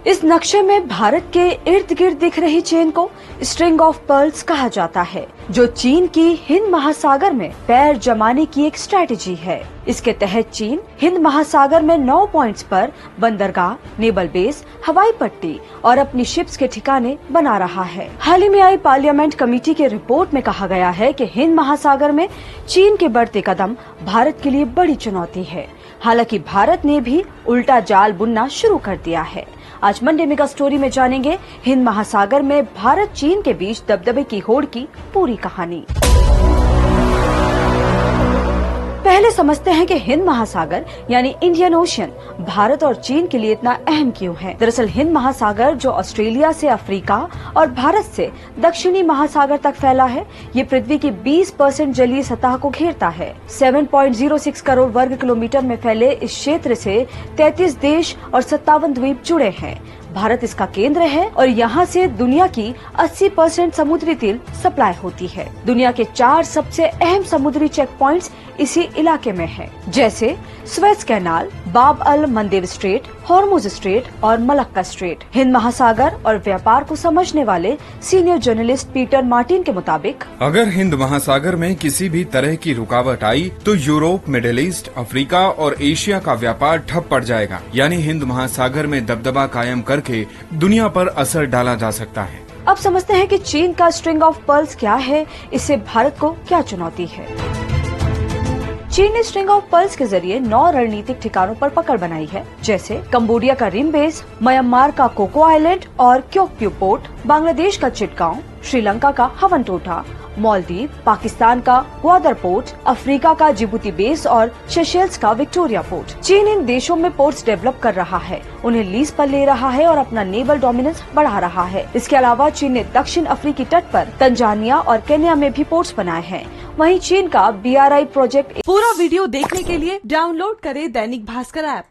इस नक्शे में भारत के इर्द गिर्द दिख रही चेन को स्ट्रिंग ऑफ पर्ल्स कहा जाता है, जो चीन की हिंद महासागर में पैर जमाने की एक स्ट्रेटेजी है। इसके तहत चीन हिंद महासागर में 9 पॉइंट्स पर बंदरगाह, नेवल बेस, हवाई पट्टी और अपनी शिप्स के ठिकाने बना रहा है। हाल ही में आई पार्लियामेंट कमेटी के रिपोर्ट में कहा गया है कि हिंद महासागर में चीन के बढ़ते कदम भारत के लिए बड़ी चुनौती है। हालांकि भारत ने भी उल्टा जाल बुनना शुरू कर दिया है। आज मंडे मेगा स्टोरी में जानेंगे हिंद महासागर में भारत चीन के बीच दबदबे की होड़ की पूरी कहानी। पहले समझते हैं कि हिंद महासागर यानी इंडियन ओशियन भारत और चीन के लिए इतना अहम क्यों है। दरअसल हिंद महासागर, जो ऑस्ट्रेलिया से अफ्रीका और भारत से दक्षिणी महासागर तक फैला है, ये पृथ्वी की 20% जलीय सतह को घेरता है। 7.06 करोड़ वर्ग किलोमीटर में फैले इस क्षेत्र से 33 देश और 57 द्वीप जुड़े हैं। भारत इसका केंद्र है और यहाँ से दुनिया की 80% समुद्री तेल सप्लाई होती है। दुनिया के 4 सबसे अहम समुद्री चेक पॉइंट्स इसी इलाके में हैं, जैसे स्वेज कैनाल, बाब अल मंदेब स्ट्रेट, हॉर्मुज स्ट्रेट और मलक्का स्ट्रेट। हिंद महासागर और व्यापार को समझने वाले सीनियर जर्नलिस्ट पीटर मार्टिन के मुताबिक, अगर हिंद महासागर में किसी भी तरह की रुकावट आई तो यूरोप, मिडिल ईस्ट, अफ्रीका और एशिया का व्यापार ठप पड़ जाएगा। यानी हिंद महासागर में दबदबा कायम करके दुनिया पर असर डाला जा सकता है। अब समझते हैं कि चीन का स्ट्रिंग ऑफ पर्ल्स क्या है, इससे भारत को क्या चुनौती है। चीन ने स्ट्रिंग ऑफ पर्ल्स के जरिए 9 रणनीतिक ठिकानों पर पकड़ बनाई है, जैसे कंबोडिया का रिम बेस, म्यांमार का कोको आइलैंड और क्योक्प्यू पोर्ट, बांग्लादेश का चिटगांव, श्रीलंका का हवनटोटा, मालदीव, पाकिस्तान का ग्वादर पोर्ट, अफ्रीका का जिबूती बेस और सेशेल्स का विक्टोरिया पोर्ट। चीन इन देशों में पोर्ट्स डेवलप कर रहा है, उन्हें लीज पर ले रहा है और अपना नेवल डोमिनेंस बढ़ा रहा है। इसके अलावा चीन ने दक्षिण अफ्रीकी तट पर तंजानिया और केन्या में भी पोर्ट्स बनाए हैं। वहीं चीन का BRI प्रोजेक्ट। पूरा वीडियो देखने के लिए डाउनलोड करें दैनिक भास्कर ऐप।